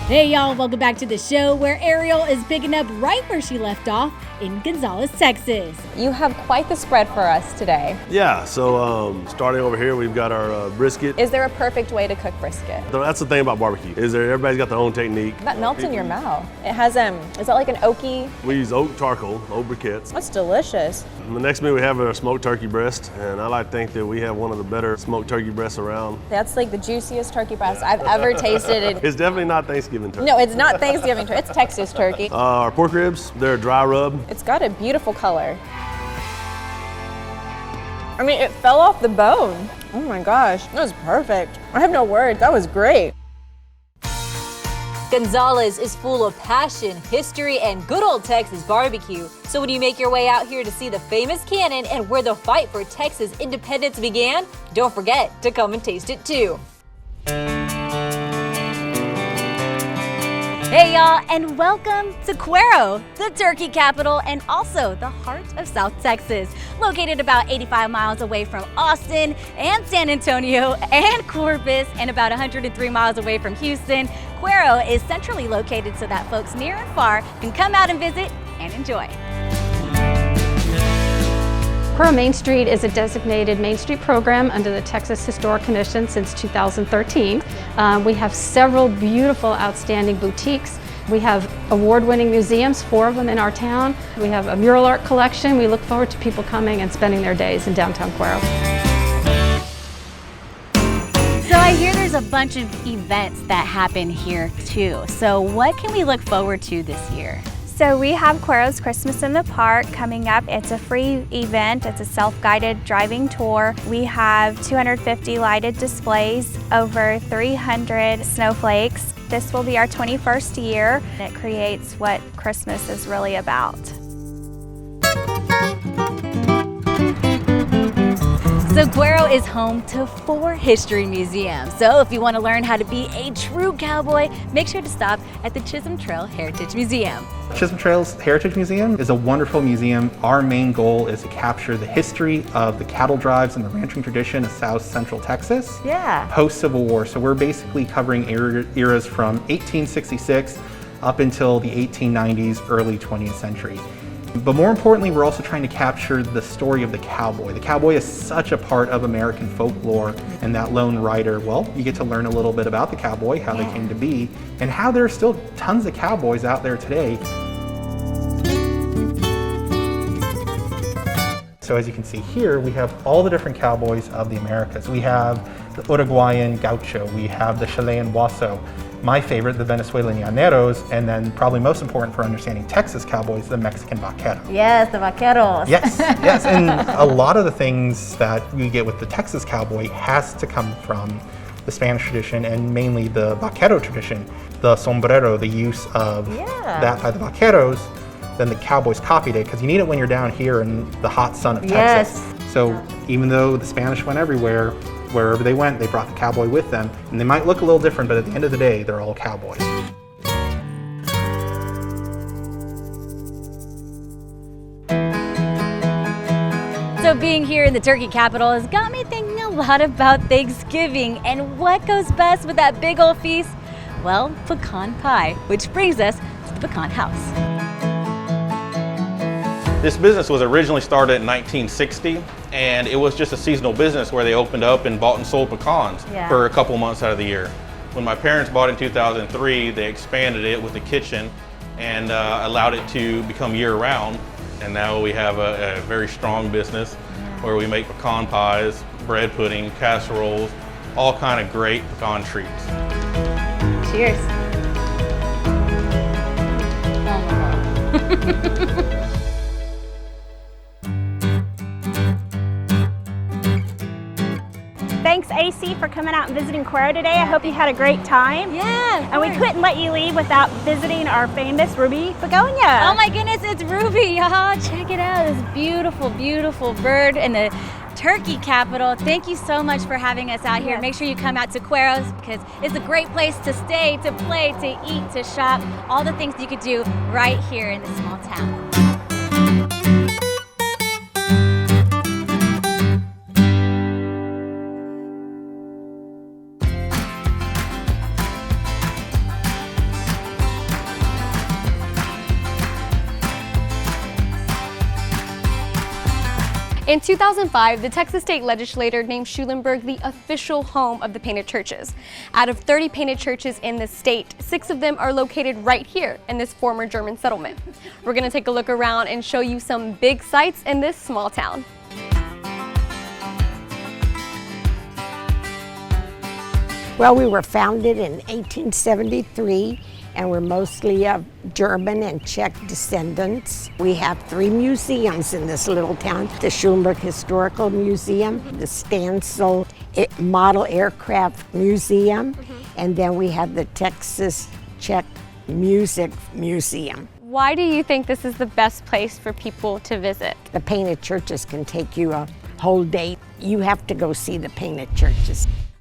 Hey y'all, welcome back to the show where Ariel is picking up right where she left off in Gonzales, Texas. You have quite the spread for us today. Yeah, so starting over here, we've got our brisket. Is there a perfect way to cook brisket? That's the thing about barbecue, everybody's got their own technique. That melts in your mouth. It has, is that like an oaky? We use oak charcoal, oak briquettes. That's delicious. And the next meal we have is our smoked turkey breast, and I like to think that we have one of the better smoked turkey breasts around. That's like the juiciest turkey breast I've ever tasted. It's definitely not Thanksgiving turkey. No, it's not Thanksgiving turkey, it's Texas turkey. Our pork ribs, they're a dry rub. It's got a beautiful color. I mean, it fell off the bone. Oh my gosh, that was perfect. I have no words, that was great. Gonzales is full of passion, history, and good old Texas barbecue. So when you make your way out here to see the famous cannon and where the fight for Texas independence began, don't forget to come and taste it too. Hey y'all, and welcome to Cuero, the turkey capital and also the heart of South Texas. Located about 85 miles away from Austin and San Antonio and Corpus and about 103 miles away from Houston, Cuero is centrally located so that folks near and far can come out and visit and enjoy. Cuero Main Street is a designated Main Street program under the Texas Historic Commission since 2013. We have several beautiful, outstanding boutiques. We have award-winning museums, 4 of them in our town. We have a mural art collection. We look forward to people coming and spending their days in downtown Cuero. So I hear there's a bunch of events that happen here too. So what can we look forward to this year? So we have Cuero's Christmas in the Park coming up. It's a free event. It's a self-guided driving tour. We have 250 lighted displays, over 300 snowflakes. This will be our 21st year. It creates what Christmas is really about. So Cuero is home to 4 history museums. So if you want to learn how to be a true cowboy, make sure to stop at the Chisholm Trail Heritage Museum. Chisholm Trails Heritage Museum is a wonderful museum. Our main goal is to capture the history of the cattle drives and the ranching tradition of South Central Texas. Yeah. Post-Civil War. So we're basically covering eras from 1866 up until the 1890s, early 20th century. But more importantly, we're also trying to capture the story of the cowboy. The cowboy is such a part of American folklore, and that lone rider, well, you get to learn a little bit about the cowboy, how they came to be, and how there are still tons of cowboys out there today. So as you can see here, we have all the different cowboys of the Americas. We have the Uruguayan gaucho, we have the Chilean huaso, my favorite, the Venezuelan llaneros, and then probably most important for understanding Texas cowboys, the Mexican vaquero. Yes, the vaqueros. Yes, yes, and a lot of the things that we get with the Texas cowboy has to come from the Spanish tradition and mainly the vaquero tradition. The sombrero, the use of that by the vaqueros, then the cowboys copied it because you need it when you're down here in the hot sun of Texas. So even though the Spanish went everywhere, wherever they went, they brought the cowboy with them. And they might look a little different, but at the end of the day, they're all cowboys. So being here in the turkey capital has got me thinking a lot about Thanksgiving and what goes best with that big old feast? Well, pecan pie, which brings us to the Pecan House. This business was originally started in 1960, and it was just a seasonal business where they opened up and bought and sold pecans for a couple months out of the year. When my parents bought it in 2003, they expanded it with a kitchen and allowed it to become year-round. And now we have a very strong business where we make pecan pies, bread pudding, casseroles, all kind of great pecan treats. Cheers. Thanks, AC, for coming out and visiting Cuero today. I hope you had a great time. Yeah. And we couldn't let you leave without visiting our famous Ruby Begonia. Oh my goodness, it's Ruby, y'all. Check it out. This beautiful, beautiful bird in the turkey capital. Thank you so much for having us out here. Make sure you come out to Cuero's because it's a great place to stay, to play, to eat, to shop, all the things you could do right here in this small town. In 2005, the Texas state legislature named Schulenburg the official home of the painted churches. Out of 30 painted churches in the state, 6 of them are located right here in this former German settlement. We're going to take a look around and show you some big sights in this small town. Well, we were founded in 1873 and we're mostly of German and Czech descendants. We have 3 museums in this little town: the Schulenburg Historical Museum, the Stansel Model Aircraft Museum, and then we have the Texas Czech Music Museum. Why do you think this is the best place for people to visit? The painted churches can take you a whole day. You have to go see the painted churches.